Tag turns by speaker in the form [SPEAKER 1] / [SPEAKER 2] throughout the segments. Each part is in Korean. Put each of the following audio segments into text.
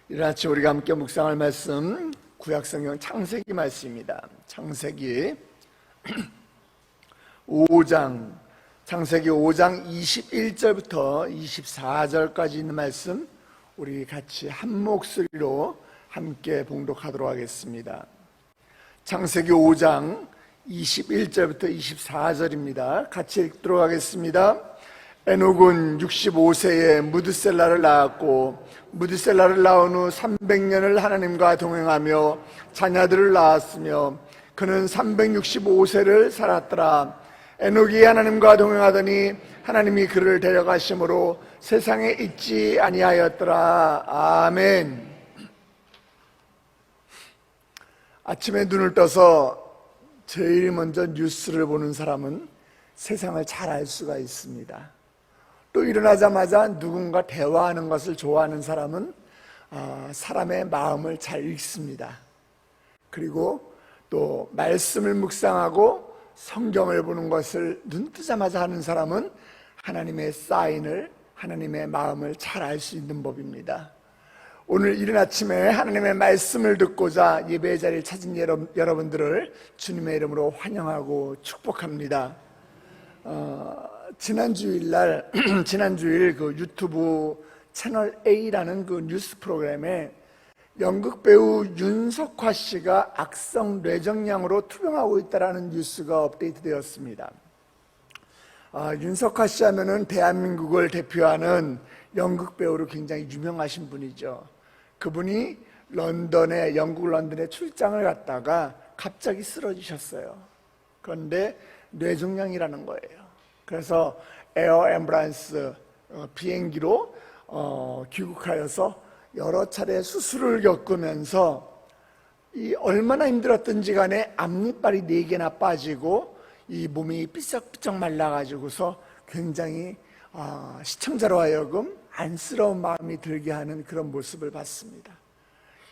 [SPEAKER 1] 이른 아침 우리가 함께 묵상할 말씀 구약성경 창세기 말씀입니다. 창세기 5장 21절부터 24절까지 있는 말씀 우리 같이 한 목소리로 함께 봉독하도록 하겠습니다. 창세기 5장 21절부터 24절입니다. 같이 읽도록 하겠습니다. 에녹은 65세에 무드셀라를 낳았고 무드셀라를 낳은 후 300년을 하나님과 동행하며 자녀들을 낳았으며 그는 365세를 살았더라. 에녹이 하나님과 동행하더니 하나님이 그를 데려가심으로 세상에 있지 아니하였더라. 아멘. 아침에 눈을 떠서 제일 먼저 뉴스를 보는 사람은 세상을 잘 알 수가 있습니다. 또 일어나자마자 누군가 대화하는 것을 좋아하는 사람은 사람의 마음을 잘 읽습니다. 그리고 또 말씀을 묵상하고 성경을 보는 것을 눈 뜨자마자 하는 사람은 하나님의 사인을, 하나님의 마음을 잘 알 수 있는 법입니다. 오늘 이른 아침에 하나님의 말씀을 듣고자 예배 자리를 찾은 여러분들을 주님의 이름으로 환영하고 축복합니다. 지난주일 그 유튜브 채널 A라는 그 뉴스 프로그램에 연극 배우 윤석화 씨가 악성 뇌정량으로 투병하고 있다는 뉴스가 업데이트되었습니다. 윤석화 씨 하면은 대한민국을 대표하는 연극 배우로 굉장히 유명하신 분이죠. 그분이 영국 런던에 출장을 갔다가 갑자기 쓰러지셨어요. 그런데 뇌종양이라는 거예요. 그래서 에어 앰뷸런스 비행기로 귀국하여서 여러 차례 수술을 겪으면서 이 얼마나 힘들었던지 간에 앞니빨이 4개나 빠지고 이 몸이 삐쩍삐쩍 말라가지고서 굉장히 시청자로 하여금 안쓰러운 마음이 들게 하는 그런 모습을 봤습니다.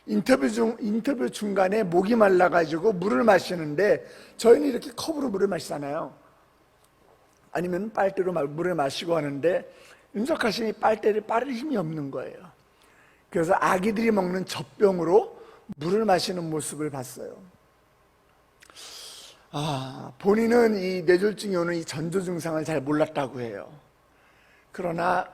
[SPEAKER 1] 인터뷰 중간에 목이 말라가지고 물을 마시는데 저희는 이렇게 컵으로 물을 마시잖아요. 아니면 빨대로 물을 마시고 하는데 윤석화 씨는 빨대를 빠를 힘이 없는 거예요. 그래서 아기들이 먹는 젖병으로 물을 마시는 모습을 봤어요. 본인은 이 뇌졸중이 오는 이 전조 증상을 잘 몰랐다고 해요. 그러나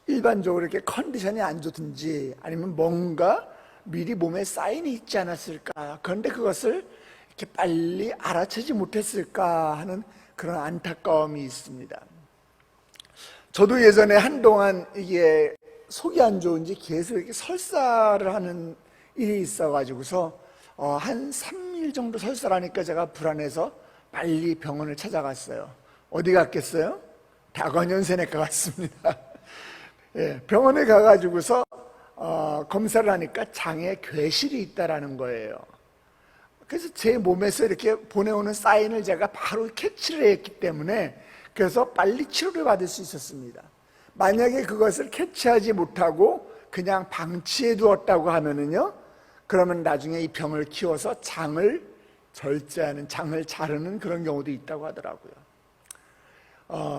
[SPEAKER 1] 일반적으로 이렇게 컨디션이 안 좋든지 아니면 뭔가 미리 몸에 사인이 있지 않았을까, 그런데 그것을 이렇게 빨리 알아채지 못했을까 하는 그런 안타까움이 있습니다. 저도 예전에 한동안 이게 속이 안 좋은지 계속 이렇게 설사를 하는 일이 있어가지고서 한 3일 정도 설사를 하니까 제가 불안해서 빨리 병원을 찾아갔어요. 어디 갔겠어요? 다관현센외과 갔습니다. 예, 병원에 가가지고서 검사를 하니까 장에 괴실이 있다라는 거예요. 그래서 제 몸에서 이렇게 보내오는 사인을 제가 바로 캐치를 했기 때문에 그래서 빨리 치료를 받을 수 있었습니다. 만약에 그것을 캐치하지 못하고 그냥 방치해 두었다고 하면은요, 그러면 나중에 이 병을 키워서 장을 절제하는, 장을 자르는 그런 경우도 있다고 하더라고요.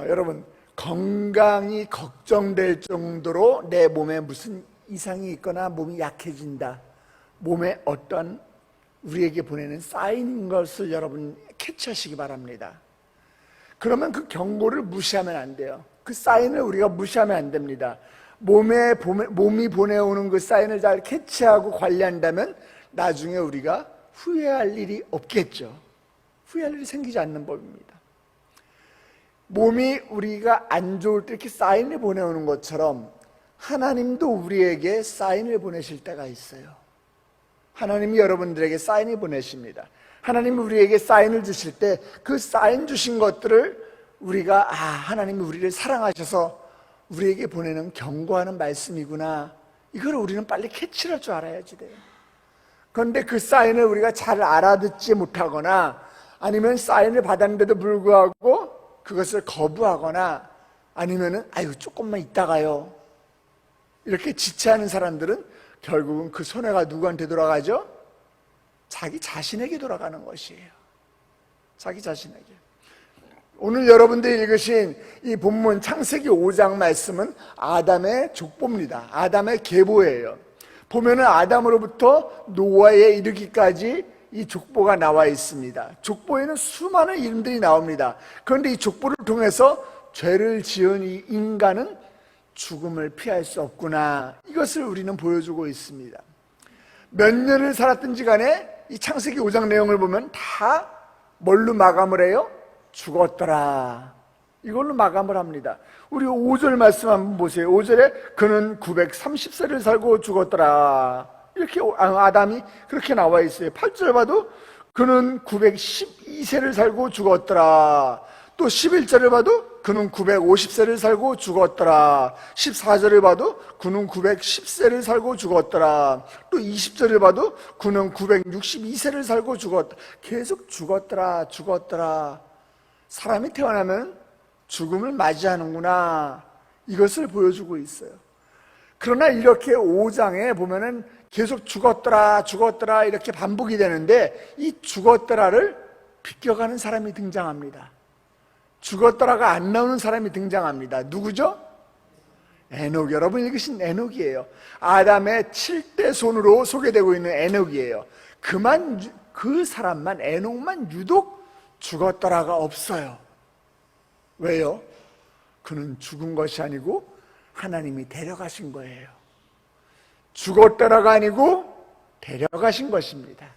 [SPEAKER 1] 여러분, 건강이 걱정될 정도로 내 몸에 무슨 이상이 있거나 몸이 약해진다, 몸에 어떤 우리에게 보내는 사인인 것을 여러분 캐치하시기 바랍니다. 그러면 그 경고를 무시하면 안 돼요. 그 사인을 우리가 무시하면 안 됩니다. 몸이 보내오는 그 사인을 잘 캐치하고 관리한다면 나중에 우리가 후회할 일이 없겠죠. 후회할 일이 생기지 않는 법입니다. 몸이 우리가 안 좋을 때 이렇게 사인을 보내오는 것처럼 하나님도 우리에게 사인을 보내실 때가 있어요. 하나님이 여러분들에게 사인을 보내십니다. 하나님이 우리에게 사인을 주실 때 그 사인 주신 것들을 우리가 하나님이 우리를 사랑하셔서 우리에게 보내는 경고하는 말씀이구나, 이걸 우리는 빨리 캐치할 줄 알아야지 돼요. 그런데 그 사인을 우리가 잘 알아듣지 못하거나 아니면 사인을 받았는데도 불구하고 그것을 거부하거나 아니면은 조금만 있다가요, 이렇게 지체하는 사람들은 결국은 그 손해가 누구한테 돌아가죠? 자기 자신에게 돌아가는 것이에요. 자기 자신에게. 오늘 여러분들이 읽으신 이 본문 창세기 5장 말씀은 아담의 족보입니다. 아담의 계보예요. 보면은 아담으로부터 노아에 이르기까지 이 족보가 나와 있습니다. 족보에는 수많은 이름들이 나옵니다. 그런데 이 족보를 통해서 죄를 지은 이 인간은 죽음을 피할 수 없구나, 이것을 우리는 보여주고 있습니다. 몇 년을 살았든지 간에 이 창세기 5장 내용을 보면 다 뭘로 마감을 해요? 죽었더라, 이걸로 마감을 합니다. 우리 5절 말씀 한번 보세요. 5절에 그는 930세를 살고 죽었더라, 이렇게 아담이 그렇게 나와 있어요. 8절 봐도 그는 912세를 살고 죽었더라. 또 11절을 봐도 그는 950세를 살고 죽었더라. 14절을 봐도 그는 910세를 살고 죽었더라. 또 20절을 봐도 그는 962세를 살고 죽었더라. 계속 죽었더라, 죽었더라. 사람이 태어나면 죽음을 맞이하는구나, 이것을 보여주고 있어요. 그러나 이렇게 5장에 보면은 계속 죽었더라, 죽었더라 이렇게 반복이 되는데, 이 죽었더라를 비껴가는 사람이 등장합니다. 죽었더라가 안 나오는 사람이 등장합니다. 누구죠? 에녹. 여러분 읽으신 에녹이에요. 아담의 7대 손으로 소개되고 있는 에녹이에요. 그 사람만, 에녹만 유독 죽었더라가 없어요. 왜요? 그는 죽은 것이 아니고 하나님이 데려가신 거예요. 죽었더라가 아니고 데려가신 것입니다.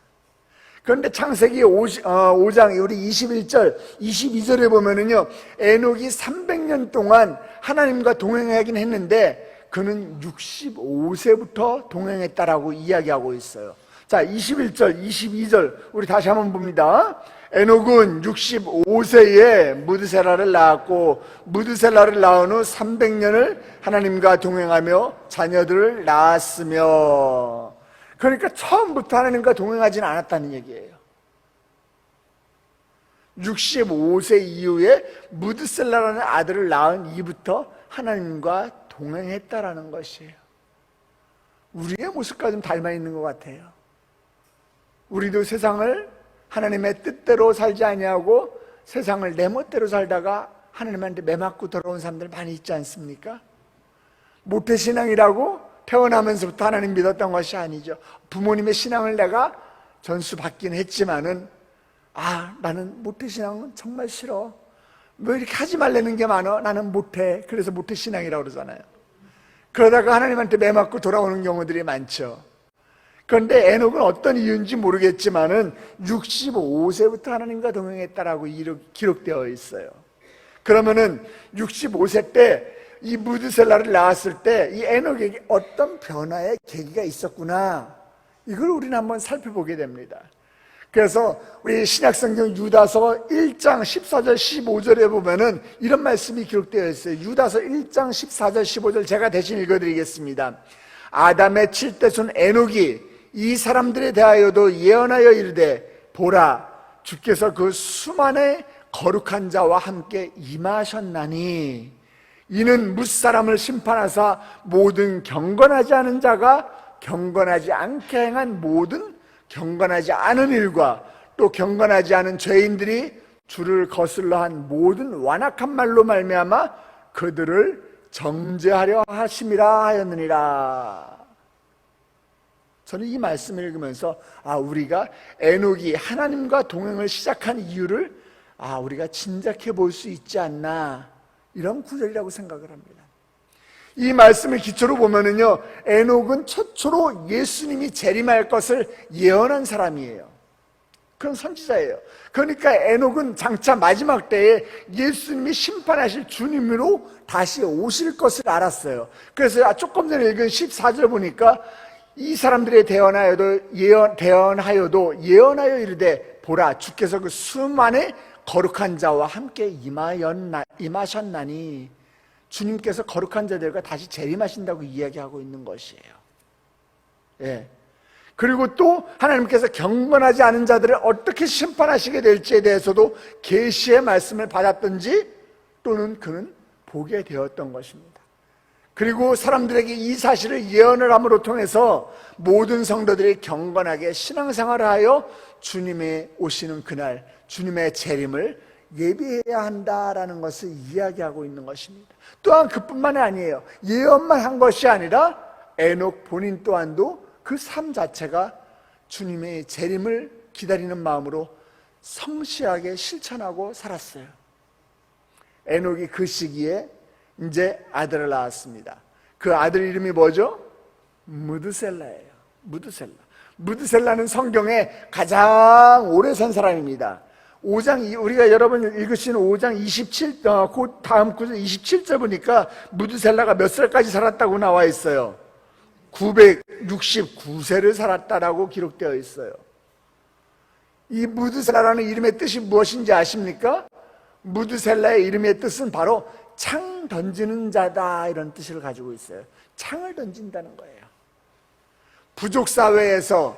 [SPEAKER 1] 그런데 창세기 5장 우리 21절, 22절에 보면은요, 에녹이 300년 동안 하나님과 동행하긴 했는데 그는 65세부터 동행했다라고 이야기하고 있어요. 자, 21절, 22절 우리 다시 한번 봅니다. 에녹은 65세에 무드셀라를 낳았고 무드셀라를 낳은 후 300년을 하나님과 동행하며 자녀들을 낳았으며, 그러니까 처음부터 하나님과 동행하지는 않았다는 얘기예요. 65세 이후에 무드셀라라는 아들을 낳은 이후부터 하나님과 동행했다라는 것이에요. 우리의 모습과 좀 닮아 있는 것 같아요. 우리도 세상을 하나님의 뜻대로 살지 아니하고 세상을 내 멋대로 살다가 하나님한테 매맞고 돌아온 사람들 많이 있지 않습니까? 모태신앙이라고 태어나면서부터 하나님 믿었던 것이 아니죠. 부모님의 신앙을 내가 전수 받긴 했지만은, 나는 모태신앙은 정말 싫어, 왜 이렇게 하지 말라는 게 많아, 나는 못해, 그래서 모태신앙이라고 그러잖아요. 그러다가 하나님한테 매맞고 돌아오는 경우들이 많죠. 그런데 에녹은 어떤 이유인지 모르겠지만은 65세부터 하나님과 동행했다라고 기록되어 있어요. 그러면은 65세 때 이 무드셀라를 낳았을 때 이 에녹에게 어떤 변화의 계기가 있었구나, 이걸 우리는 한번 살펴보게 됩니다. 그래서 우리 신약성경 유다서 1장 14절 15절에 보면은 이런 말씀이 기록되어 있어요. 유다서 1장 14절 15절 제가 대신 읽어드리겠습니다. 아담의 7대 손 에녹이 이 사람들에 대하여도 예언하여 이르되, 보라, 주께서 그 수만의 거룩한 자와 함께 임하셨나니 이는 뭇사람을 심판하사 모든 경건하지 않은 자가 경건하지 않게 행한 모든 경건하지 않은 일과 또 경건하지 않은 죄인들이 주를 거슬러 한 모든 완악한 말로 말미암아 그들을 정죄하려 하심이라 하였느니라. 저는 이 말씀을 읽으면서 우리가 에녹이 하나님과 동행을 시작한 이유를 우리가 짐작해 볼 수 있지 않나, 이런 구절이라고 생각을 합니다. 이 말씀을 기초로 보면은요, 에녹은 최초로 예수님이 재림할 것을 예언한 사람이에요. 그런 선지자예요. 그러니까 에녹은 장차 마지막 때에 예수님이 심판하실 주님으로 다시 오실 것을 알았어요. 그래서 조금 전에 읽은 14절 보니까 이 사람들의 대언하여도 예언하여 이르되, 보라, 주께서 그 수만의 거룩한 자와 함께 임하셨나니, 주님께서 거룩한 자들과 다시 재림하신다고 이야기하고 있는 것이에요. 예. 그리고 또 하나님께서 경건하지 않은 자들을 어떻게 심판하시게 될지에 대해서도 계시의 말씀을 받았든지 또는 그는 보게 되었던 것입니다. 그리고 사람들에게 이 사실을 예언을 함으로 통해서 모든 성도들이 경건하게 신앙생활을 하여 주님의 오시는 그날, 주님의 재림을 예비해야 한다라는 것을 이야기하고 있는 것입니다. 또한 그뿐만이 아니에요. 예언만 한 것이 아니라 에녹 본인 또한도 그 삶 자체가 주님의 재림을 기다리는 마음으로 성실하게 실천하고 살았어요. 에녹이 그 시기에 이제 아들을 낳았습니다. 그 아들 이름이 뭐죠? 무드셀라예요. 무드셀라는 성경에 가장 오래 산 사람입니다. 5장, 우리가 여러분 읽으시는 5장 27, 그 다음 구절 27절 보니까 무드셀라가 몇 살까지 살았다고 나와 있어요. 969세를 살았다라고 기록되어 있어요. 이 무드셀라라는 이름의 뜻이 무엇인지 아십니까? 무드셀라의 이름의 뜻은 바로 창 던지는 자다, 이런 뜻을 가지고 있어요. 창을 던진다는 거예요. 부족사회에서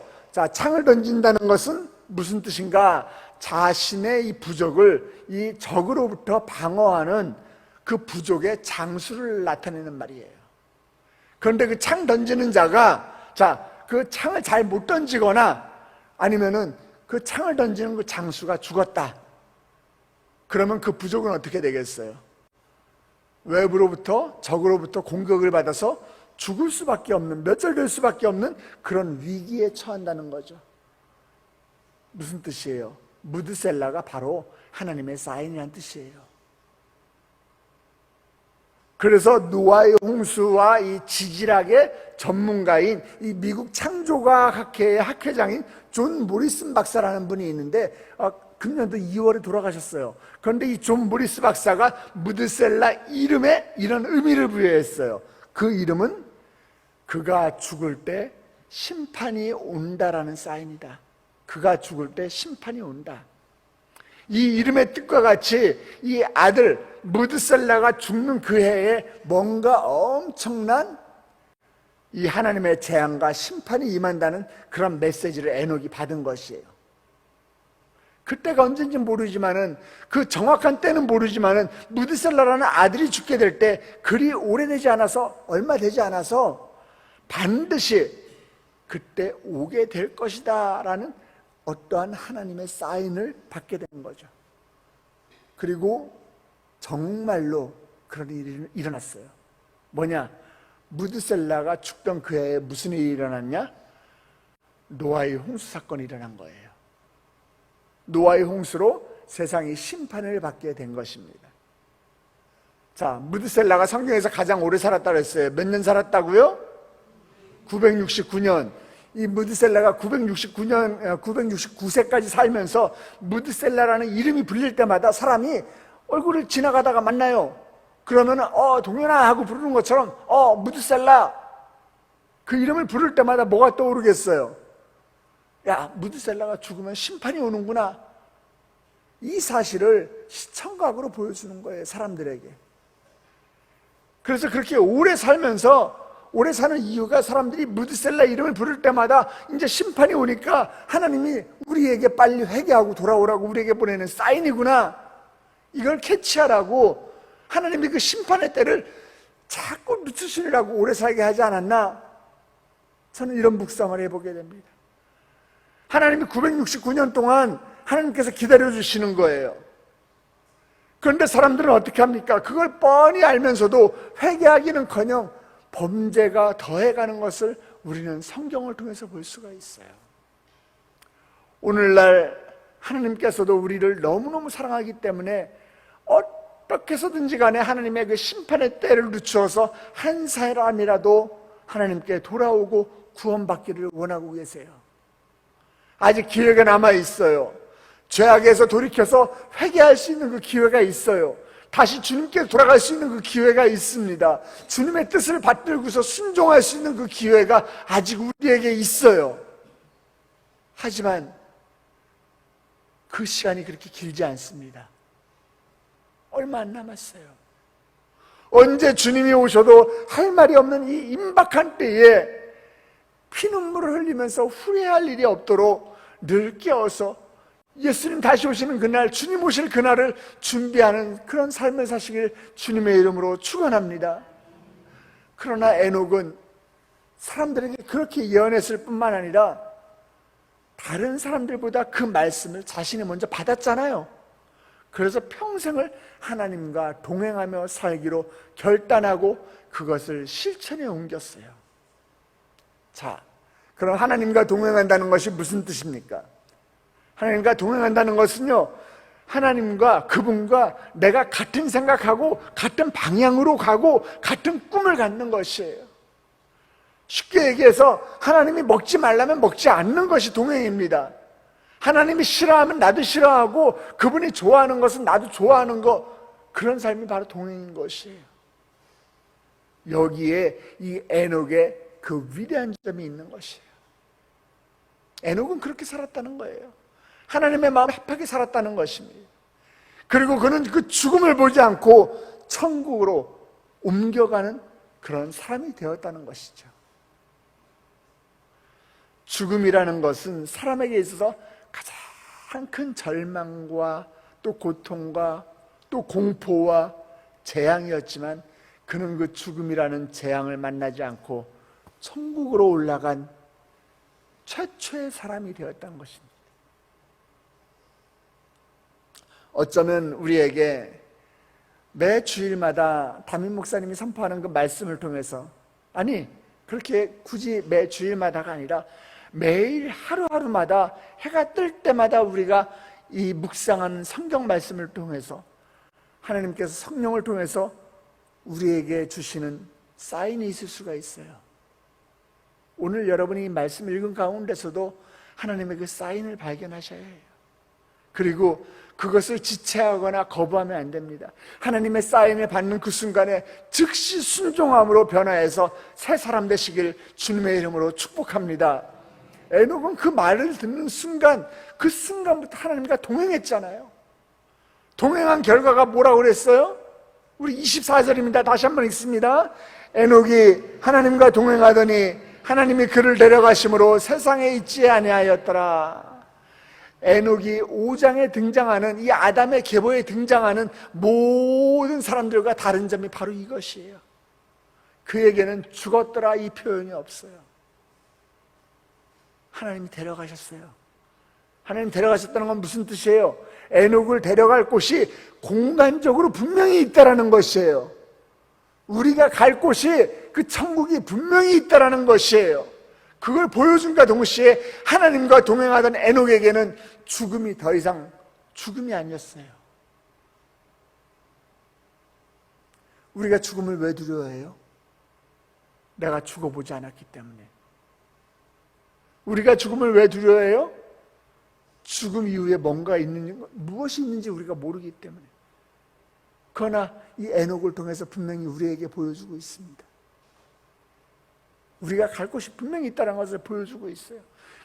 [SPEAKER 1] 창을 던진다는 것은 무슨 뜻인가? 자신의 이 부족을 이 적으로부터 방어하는 그 부족의 장수를 나타내는 말이에요. 그런데 그 창 던지는 자가 그 창을 잘 못 던지거나 아니면은 그 창을 던지는 그 장수가 죽었다. 그러면 그 부족은 어떻게 되겠어요? 외부로부터, 적으로부터 공격을 받아서 죽을 수밖에 없는, 멸절될 수밖에 없는 그런 위기에 처한다는 거죠. 무슨 뜻이에요? 무드셀라가 바로 하나님의 사인이라는 뜻이에요. 그래서 노아의 홍수와 이 지질학의 전문가인 이 미국 창조과학 학회의 학회장인 존 모리슨 박사라는 분이 있는데 금년도 2월에 돌아가셨어요. 그런데 이 존 모리슨 박사가 무드셀라 이름에 이런 의미를 부여했어요. 그 이름은 그가 죽을 때 심판이 온다라는 사인이다. 그가 죽을 때 심판이 온다. 이 이름의 뜻과 같이 이 아들 무드셀라가 죽는 그 해에 뭔가 엄청난 이 하나님의 재앙과 심판이 임한다는 그런 메시지를 에녹이 받은 것이에요. 그때가 언제인지 모르지만은, 그 정확한 때는 모르지만은 무드셀라라는 아들이 죽게 될 때 그리 오래되지 않아서, 얼마 되지 않아서 반드시 그때 오게 될 것이다 라는 어떠한 하나님의 사인을 받게 된 거죠. 그리고 정말로 그런 일이 일어났어요. 뭐냐? 무드셀라가 죽던 그 해에 무슨 일이 일어났냐? 노아의 홍수 사건이 일어난 거예요. 노아의 홍수로 세상이 심판을 받게 된 것입니다. 자, 무드셀라가 성경에서 가장 오래 살았다고 했어요. 몇 년 살았다고요? 969년. 이 무드셀라가 969세까지 살면서 무드셀라라는 이름이 불릴 때마다 사람이 얼굴을 지나가다가 만나요. 그러면 동현아 하고 부르는 것처럼 무드셀라, 그 이름을 부를 때마다 뭐가 떠오르겠어요? 야, 무드셀라가 죽으면 심판이 오는구나. 이 사실을 시청각으로 보여주는 거예요, 사람들에게. 그래서 그렇게 오래 살면서, 오래 사는 이유가 사람들이 무드셀라 이름을 부를 때마다 이제 심판이 오니까 하나님이 우리에게 빨리 회개하고 돌아오라고 우리에게 보내는 사인이구나, 이걸 캐치하라고 하나님이 그 심판의 때를 자꾸 늦추시려고 오래 살게 하지 않았나? 저는 이런 묵상을 해보게 됩니다. 하나님이 969년 동안 하나님께서 기다려주시는 거예요. 그런데 사람들은 어떻게 합니까? 그걸 뻔히 알면서도 회개하기는커녕 범죄가 더해가는 것을 우리는 성경을 통해서 볼 수가 있어요. 오늘날 하나님께서도 우리를 너무너무 사랑하기 때문에 어떻게 해서든지 간에 하나님의 그 심판의 때를 늦추어서 한 사람이라도 하나님께 돌아오고 구원받기를 원하고 계세요. 아직 기회가 남아있어요. 죄악에서 돌이켜서 회개할 수 있는 그 기회가 있어요. 다시 주님께 돌아갈 수 있는 그 기회가 있습니다. 주님의 뜻을 받들고서 순종할 수 있는 그 기회가 아직 우리에게 있어요. 하지만 그 시간이 그렇게 길지 않습니다. 얼마 안 남았어요. 언제 주님이 오셔도 할 말이 없는 이 임박한 때에 피눈물을 흘리면서 후회할 일이 없도록 늘 깨어서 예수님 다시 오시는 그날, 주님 오실 그날을 준비하는 그런 삶을 사시길 주님의 이름으로 축원합니다. 그러나 에녹은 사람들에게 그렇게 예언했을 뿐만 아니라 다른 사람들보다 그 말씀을 자신이 먼저 받았잖아요. 그래서 평생을 하나님과 동행하며 살기로 결단하고 그것을 실천에 옮겼어요. 자, 그럼 하나님과 동행한다는 것이 무슨 뜻입니까? 하나님과 동행한다는 것은요, 하나님과 그분과 내가 같은 생각하고 같은 방향으로 가고 같은 꿈을 갖는 것이에요. 쉽게 얘기해서 하나님이 먹지 말라면 먹지 않는 것이 동행입니다. 하나님이 싫어하면 나도 싫어하고 그분이 좋아하는 것은 나도 좋아하는 것, 그런 삶이 바로 동행인 것이에요. 여기에 이 에녹의 그 위대한 점이 있는 것이에요. 에녹은 그렇게 살았다는 거예요. 하나님의 마음에 합하게 살았다는 것입니다. 그리고 그는 그 죽음을 보지 않고 천국으로 옮겨가는 그런 사람이 되었다는 것이죠. 죽음이라는 것은 사람에게 있어서 가장 큰 절망과 또 고통과 또 공포와 재앙이었지만 그는 그 죽음이라는 재앙을 만나지 않고 천국으로 올라간 최초의 사람이 되었다는 것입니다. 어쩌면 우리에게 매 주일마다 담임 목사님이 선포하는 그 말씀을 통해서, 아니 그렇게 굳이 매 주일마다가 아니라 매일 하루하루마다 해가 뜰 때마다 우리가 이 묵상하는 성경 말씀을 통해서 하나님께서 성령을 통해서 우리에게 주시는 사인이 있을 수가 있어요. 오늘 여러분이 이 말씀을 읽은 가운데서도 하나님의 그 사인을 발견하셔야 해요. 그리고 그것을 지체하거나 거부하면 안 됩니다. 하나님의 사인을 받는 그 순간에 즉시 순종함으로 변화해서 새 사람 되시길 주님의 이름으로 축복합니다. 에녹은 그 말을 듣는 순간, 그 순간부터 하나님과 동행했잖아요. 동행한 결과가 뭐라고 그랬어요? 우리 24절입니다. 다시 한번 읽습니다. 에녹이 하나님과 동행하더니 하나님이 그를 데려가심으로 세상에 있지 아니하였더라. 에녹이 5장에 등장하는 이 아담의 계보에 등장하는 모든 사람들과 다른 점이 바로 이것이에요. 그에게는 죽었더라 이 표현이 없어요. 하나님이 데려가셨어요. 하나님 데려가셨다는 건 무슨 뜻이에요? 에녹을 데려갈 곳이 공간적으로 분명히 있다라는 것이에요. 우리가 갈 곳이, 그 천국이 분명히 있다라는 것이에요. 그걸 보여준과 동시에 하나님과 동행하던 에녹에게는 죽음이 더 이상 죽음이 아니었어요. 우리가 죽음을 왜 두려워해요? 내가 죽어보지 않았기 때문에. 우리가 죽음을 왜 두려워해요? 죽음 이후에 뭔가 있는지, 무엇이 있는지 우리가 모르기 때문에. 그러나 이 에녹을 통해서 분명히 우리에게 보여주고 있습니다. 우리가 갈 곳이 분명히 있다는 것을 보여주고 있어요.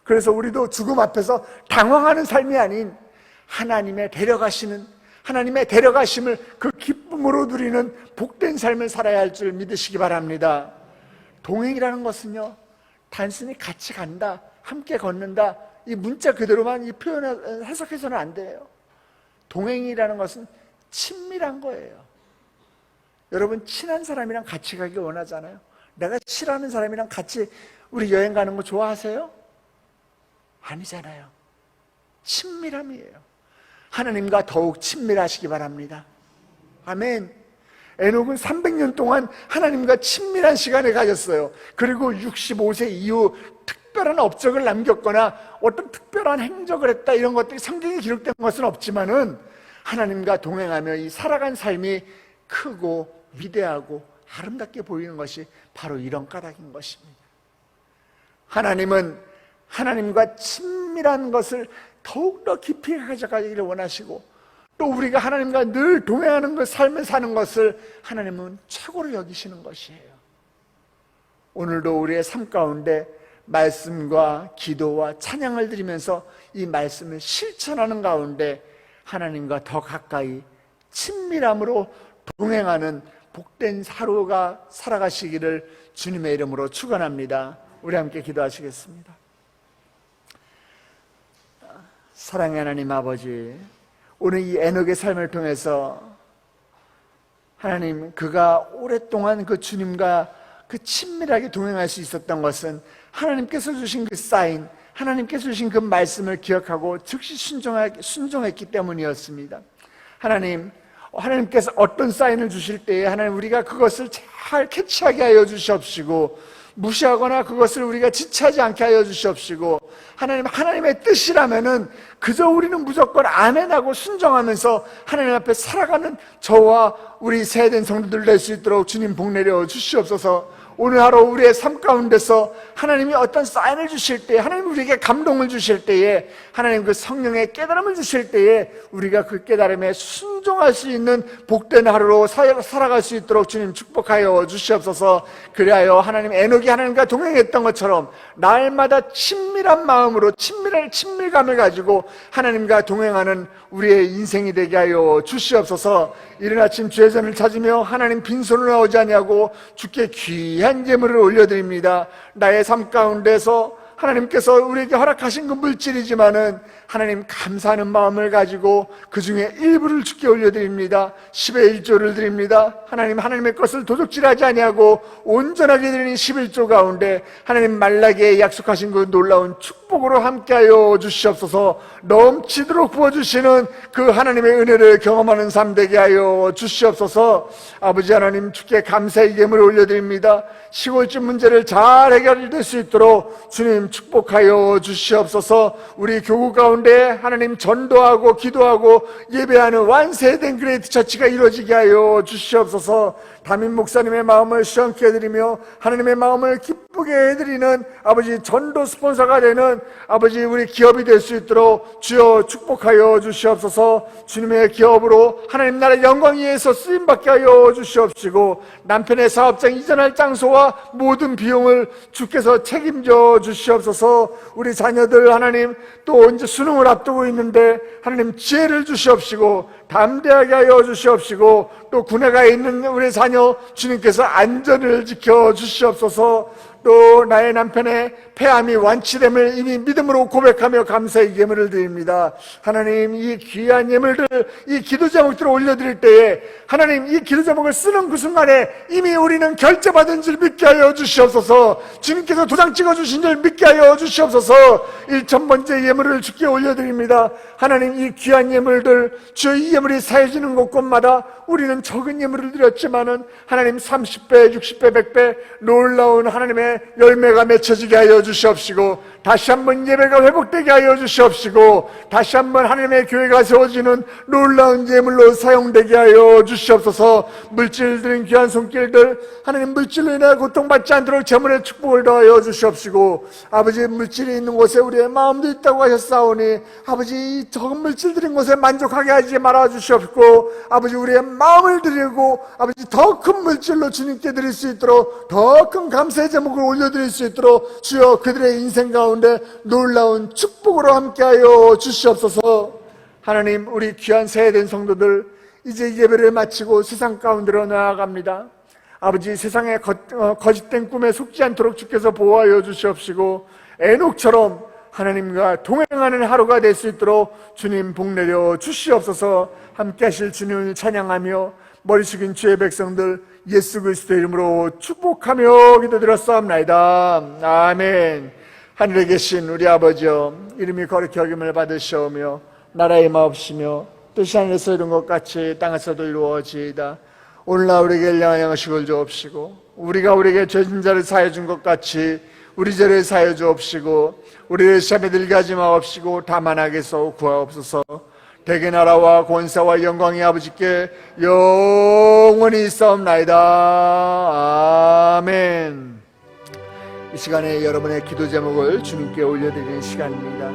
[SPEAKER 1] 그래서 우리도 죽음 앞에서 당황하는 삶이 아닌 하나님의 데려가시는, 하나님의 데려가심을 그 기쁨으로 누리는 복된 삶을 살아야 할 줄 믿으시기 바랍니다. 동행이라는 것은요, 단순히 같이 간다, 함께 걷는다, 이 문자 그대로만 이 표현을 해석해서는 안 돼요. 동행이라는 것은 친밀한 거예요. 여러분, 친한 사람이랑 같이 가기 원하잖아요. 내가 싫어하는 사람이랑 같이 우리 여행 가는 거 좋아하세요? 아니잖아요. 친밀함이에요. 하나님과 더욱 친밀하시기 바랍니다. 아멘. 에녹은 300년 동안 하나님과 친밀한 시간을 가졌어요. 그리고 65세 이후 특별한 업적을 남겼거나 어떤 특별한 행적을 했다, 이런 것들이 성경에 기록된 것은 없지만은 하나님과 동행하며 이 살아간 삶이 크고 위대하고 아름답게 보이는 것이 바로 이런 까닭인 것입니다. 하나님은 하나님과 친밀한 것을 더욱더 깊이 가져가기를 원하시고, 또 우리가 하나님과 늘 동행하는 그 삶을 사는 것을 하나님은 최고로 여기시는 것이에요. 오늘도 우리의 삶 가운데 말씀과 기도와 찬양을 드리면서 이 말씀을 실천하는 가운데 하나님과 더 가까이 친밀함으로 동행하는 복된 하루가 살아가시기를 주님의 이름으로 축원합니다. 우리 함께 기도하시겠습니다. 사랑의 하나님 아버지, 오늘 이 에녹의 삶을 통해서 하나님, 그가 오랫동안 그 주님과 그 친밀하게 동행할 수 있었던 것은 하나님께서 주신 그 사인, 하나님께서 주신 그 말씀을 기억하고 즉시 순종했기 때문이었습니다. 하나님께서 어떤 사인을 주실 때에 하나님, 우리가 그것을 잘 캐치하게 하여 주시옵시고, 무시하거나 그것을 우리가 지체하지 않게 하여 주시옵시고, 하나님의 뜻이라면은 그저 우리는 무조건 아멘하고 순종하면서 하나님 앞에 살아가는 저와 우리 세대된 성도들 될 수 있도록 주님 복내려 주시옵소서. 오늘 하루 우리의 삶 가운데서 하나님이 어떤 사인을 주실 때, 하나님이 우리에게 감동을 주실 때에, 하나님 그 성령의 깨달음을 주실 때에 우리가 그 깨달음에 순종할 수 있는 복된 하루로 살아갈 수 있도록 주님 축복하여 주시옵소서. 그리하여 하나님, 에녹이 하나님과 동행했던 것처럼 날마다 친밀한 마음으로 친밀감을 가지고 하나님과 동행하는 우리의 인생이 되게 하여 주시옵소서. 이른 아침 주의 전을 찾으며 하나님 빈손으로 나오지 아니하고 주께 귀한 예물을 올려드립니다. 나의 삶 가운데서 하나님께서 우리에게 허락하신 그 물질이지만은 하나님 감사하는 마음을 가지고 그 중에 일부를 주께 올려드립니다. 10의 1조를 드립니다. 하나님의 것을 도둑질하지 아니하고 온전하게 드리는 11조 가운데 하나님 말라기에 약속하신 그 놀라운 축복으로 함께하여 주시옵소서. 넘치도록 부어주시는 그 하나님의 은혜를 경험하는 삶 되게 하여 주시옵소서. 아버지 하나님, 주께 감사의 예물을 올려드립니다. 시골집 문제를 잘 해결될 수 있도록 주님 축복하여 주시옵소서. 우리 교구 가운데 하나님 전도하고 기도하고 예배하는 완세된 그레이트 처치가 이루어지게 하여 주시옵소서. 담임 목사님의 마음을 시원케 해드리며 하나님의 마음을 기쁘게 해드리는 아버지 전도 스폰서가 되는 아버지 우리 기업이 될 수 있도록 주여 축복하여 주시옵소서. 주님의 기업으로 하나님 나라 영광 위에서 쓰임받게 하여 주시옵시고, 남편의 사업장 이전할 장소와 모든 비용을 주께서 책임져 주시옵소서. 우리 자녀들 하나님 또 이제 수능을 앞두고 있는데 하나님 지혜를 주시옵시고 담대하게 하여 주시옵시고, 또 군에 가 있는 우리 자녀 주님께서 안전을 지켜 주시옵소서. 또 나의 남편의 폐암이 완치됨을 이미 믿음으로 고백하며 감사의 예물을 드립니다. 하나님, 이 귀한 예물들, 이 기도 제목들을 올려드릴 때에 하나님 이 기도 제목을 쓰는 그 순간에 이미 우리는 결제받은 줄 믿게 하여 주시옵소서. 주님께서 도장 찍어주신 줄 믿게 하여 주시옵소서. 1,000번째 예물을 주께 올려드립니다. 하나님, 이 귀한 예물들, 주의 이 예물이 사해지는 곳곳마다 우리는 적은 예물을 드렸지만은 하나님 30배, 60배, 100배 놀라운 하나님의 열매가 맺혀지게 하여 주시옵시고, 다시 한번 예배가 회복되게 하여 주시옵시고, 다시 한번 하나님의 교회가 세워지는 놀라운 예물로 사용되게 하여 주시옵소서. 물질들은 귀한 손길들, 하나님 물질로 인해 고통받지 않도록 재물의 축복을 더하여 주시옵시고, 아버지 물질이 있는 곳에 우리의 마음도 있다고 하셨사오니 아버지 이 적은 물질들인 곳에 만족하게 하지 말아 주시옵고, 아버지 우리의 마음을 드리고 아버지 더 큰 물질로 주님께 드릴 수 있도록, 더 큰 감사의 제목을 올려드릴 수 있도록 주여 그들의 인생 가운데 놀라운 축복으로 함께하여 주시옵소서. 하나님, 우리 귀한 세대된 성도들 이제 예배를 마치고 세상 가운데로 나아갑니다. 아버지, 세상의 거짓된 꿈에 속지 않도록 주께서 보호하여 주시옵시고, 에녹처럼 하나님과 동행하는 하루가 될 수 있도록 주님 복내려 주시옵소서. 함께 하실 주님을 찬양하며 머리 숙인 주의 백성들 예수 그리스도의 이름으로 축복하며 기도드렸사옵나이다. 아멘. 하늘에 계신 우리 아버지여, 이름이 거룩히 여김을 받으시오며 나라의 마옵시며 뜻이 하늘에서 이룬 것 같이 땅에서도 이루어지이다. 오늘날 우리에게 일용할 양식을 주옵시고, 우리가 우리에게 죄진 자를 사하여 준 것 같이 우리 죄를 사하여 주옵시고, 우리를 시험에 들게 하지 마옵시고 다만 악에서 구하옵소서. 대개 나라와 권세와 영광이 아버지께 영원히 있사옵나이다. 아멘. 이 시간에 여러분의 기도 제목을 주님께 올려드리는 시간입니다.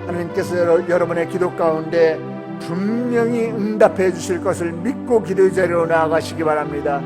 [SPEAKER 1] 하나님께서 여러분의 기도 가운데 분명히 응답해 주실 것을 믿고 기도의 자리로 나아가시기 바랍니다.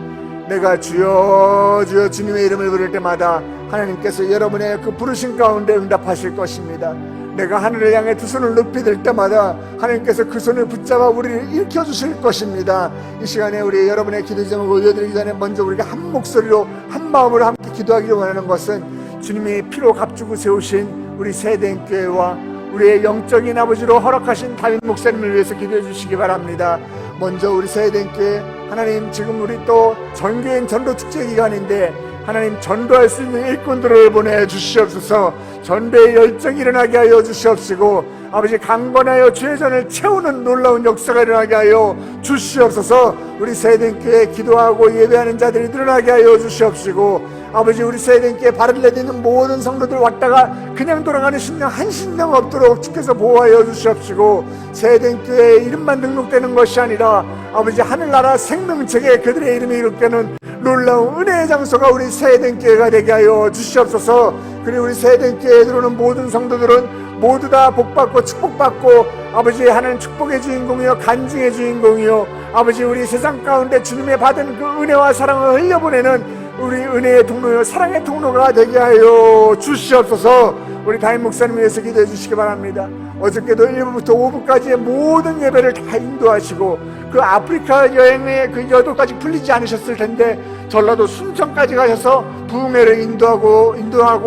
[SPEAKER 1] 내가 주여 주여 주님의 이름을 부를 때마다 하나님께서 여러분의 그 부르심 가운데 응답하실 것입니다. 내가 하늘을 향해 두 손을 높이 들 때마다 하나님께서 그 손을 붙잡아 우리를 일으켜 주실 것입니다. 이 시간에 우리 여러분의 기도 제목을 올려드리기 전에 먼저 우리가 한 목소리로 한 마음으로 함께 기도하기를 원하는 것은 주님이 피로 값주고 세우신 우리 세대인 교회와 우리의 영적인 아버지로 허락하신 담임 목사님을 위해서 기도해 주시기 바랍니다. 먼저 우리 세대인 교회, 하나님 지금 우리 또 전교인 전도 축제 기간인데 하나님 전도할 수 있는 일꾼들을 보내주시옵소서. 전도의 열정이 일어나게 하여 주시옵시고, 아버지 강건하여 주의 전을 채우는 놀라운 역사가 일어나게 하여 주시옵소서. 우리 세대교회 기도하고 예배하는 자들이 늘어나게 하여 주시옵시고, 아버지 우리 세대께 발을 내딛는 모든 성도들 왔다가 그냥 돌아가는 심령 한 심령 없도록 주께서 보호하여 주시옵시고, 세대교회에 이름만 등록되는 것이 아니라 아버지 하늘나라 생명책에 그들의 이름이 이룩되는 놀라운 은혜의 장소가 우리 세대교회가 되게 하여 주시옵소서. 그리고 우리 세대교회에 들어오는 모든 성도들은 모두 다 복받고 축복받고 아버지 하나님 축복의 주인공이요 간증의 주인공이요 아버지 우리 세상 가운데 주님의 받은 그 은혜와 사랑을 흘려보내는 우리 은혜의 통로요 사랑의 통로가 되게 하여 주시옵소서. 우리 담임 목사님 위해서 기도해 주시기 바랍니다. 어저께도 1부부터 5부까지의 모든 예배를 다 인도하시고 그 아프리카 여행의 그 여도까지 풀리지 않으셨을 텐데 전라도 순천까지 가셔서 부흥회를 인도하고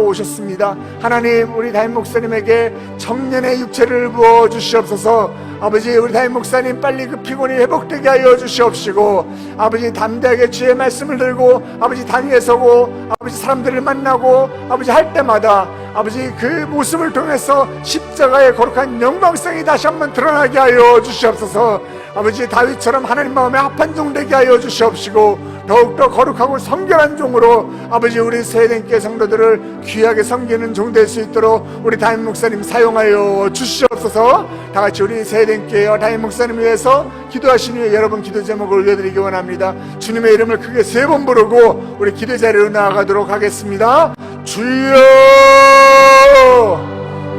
[SPEAKER 1] 오셨습니다. 하나님 우리 담임 목사님에게 청년의 육체를 부어 주시옵소서. 아버지 우리 담임 목사님 빨리 그 피곤이 회복되게 하여 주시옵시고, 아버지 담대하게 주의 말씀을 들고 아버지 단위에 서고 아버지 사람들을 만나고 아버지 할 때마다 아버지 그 모습을 통해서 십자가의 거룩한 영광성이 다시 한번 드러나게 하여 주시옵소서. 아버지 다윗처럼 하나님 마음에 합한 종 되게 하여 주시옵시고, 더욱더 거룩하고 성결한 종으로 아버지 우리 세대께 성도들을 귀하게 섬기는 종 될 수 있도록 우리 담임 목사님 사용하여 주시옵소서. 다같이 우리 세대께와 담임 목사님 위해서 기도하신 후에 여러분 기도 제목을 올려드리기 원합니다. 주님의 이름을 크게 3번 부르고 우리 기도 자리로 나아가도록 하겠습니다. 주여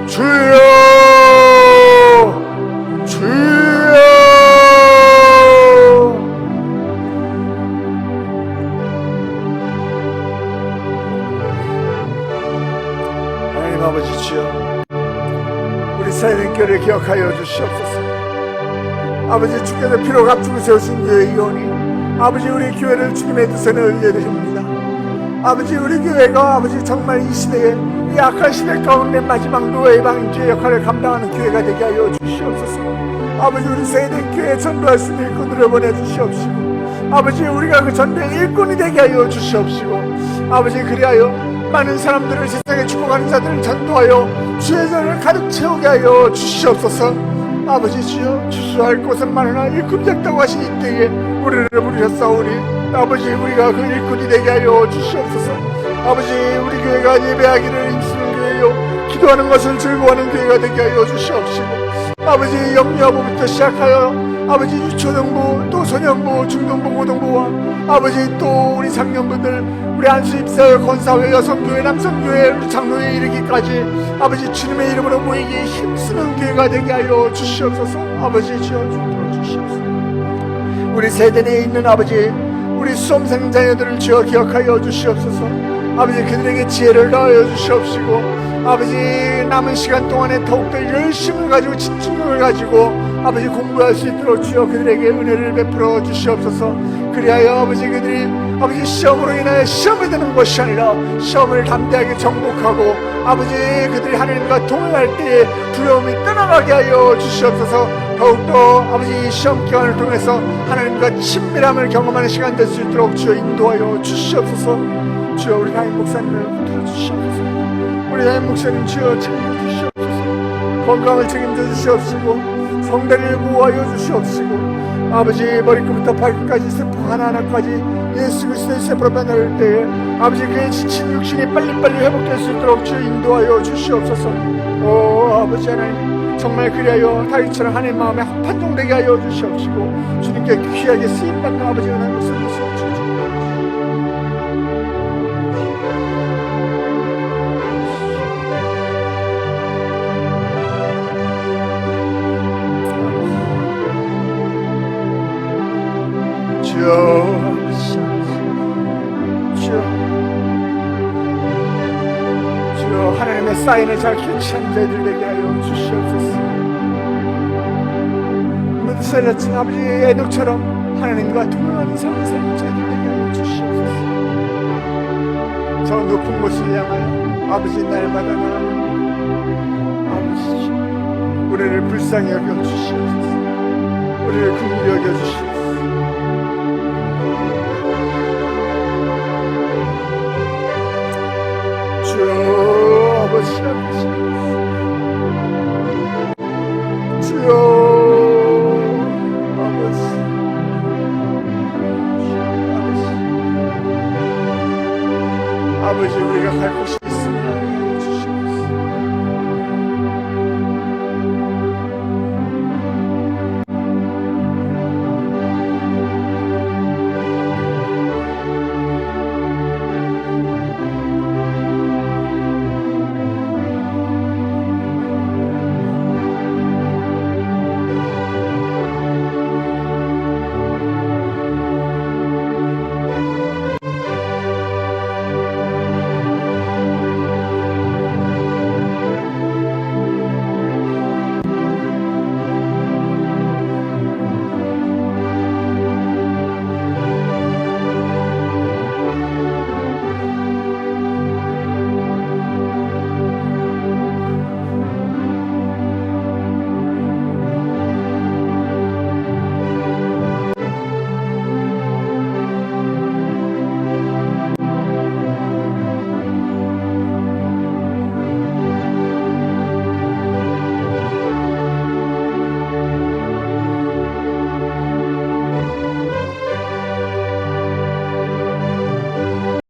[SPEAKER 1] 주여 주여. 하나님 아버지 주여, 우리 세대교회를 기억하여 주시옵소서. 아버지 주께서 피로 값주고 세우신 교회 이오니 아버지 우리 교회를 주님의 뜻에 의뢰드립니다. 아버지 우리 교회가 아버지 정말 이 시대에 이 악한 시대 가운데 마지막 노예의 방주의 역할을 감당하는 교회가 되게 하여 주시옵소서. 아버지 우리 세대교회 전도할 수 있는 일꾼들을 보내주시옵시고, 아버지 우리가 그 전도의 일꾼이 되게 하여 주시옵시고, 아버지 그리하여 많은 사람들을 세상에 죽어가는 자들을 전도하여 주의 전을 가득 채우게 하여 주시옵소서. 아버지 주여, 주수할 곳은 많으나 일꾼이 적다고 하신 이때에 우리를 부르셨사오니 아버지 우리가 그 일꾼이 되게 하여 주시옵소서. 아버지 우리 교회가 예배하기를 힘쓰는 교회요 기도하는 것을 즐거워하는 교회가 되게 하여 주시옵시고, 아버지 영유아부부터 시작하여 아버지 유초등부 또 소년부 중등부 고등부와 아버지 또 우리 장년부들 우리 안수입사회 권사회 여성교회 남성교회 우리 장로에 이르기까지 아버지 주님의 이름으로 모이기에 힘쓰는 교회가 되게 하여 주시옵소서. 아버지 주여 주시옵소서. 우리 세대 내에 있는 아버지 우리 수험생 자녀들을 주여 기억하여 주시옵소서. 아버지 그들에게 지혜를 더하여 주시옵시고, 아버지 남은 시간 동안에 더욱더 열심을 가지고 집중력을 가지고 아버지 공부할 수 있도록 주여 그들에게 은혜를 베풀어 주시옵소서. 그리하여 아버지 그들이 아버지 시험으로 인하여 시험에 드는 것이 아니라 시험을 담대하게 정복하고 아버지 그들이 하나님과 동행할 때에 두려움이 떠나가게 하여 주시옵소서. 더욱더 아버지 시험 기간을 통해서 하나님과 친밀함을 경험하는 시간 될 수 있도록 주여 인도하여 주시옵소서. 주여 우리 담임 목사님을 붙들어 주시옵소서. 우리 담임 목사님 주여 책임져 주시옵소서. 건강을 책임져 주시옵시고 성대를 보호하여 주시옵시고, 아버지 머리끝부터 발끝까지 세포 하나하나까지 예수 그리스도의 세포로 변할 때에 아버지 그의 지친 육신이 빨리빨리 회복될 수 있도록 주여 인도하여 주시옵소서. 오 아버지 하나님 정말 그리하여 다윗처럼 하나님 마음에 합한 종 되게 하여 주시옵시고, 주님께 귀하게 쓰임받는 아버지 하나님 목사님 주시옵소서. 주여 하나님의 사인을 잘 캐치한 자들 되게 하여 주시옵소서. 무드살같은 아버지 에녹처럼 하나님과 동행하는 삶을 사는 자들 되게 하여 주시옵소서. 저 높은 곳을 향하여 아버지 날마다 나아가는 아버지 우리를 불쌍히 여겨 주시옵소서. 우리를 긍휼히 여겨 주시옵소서.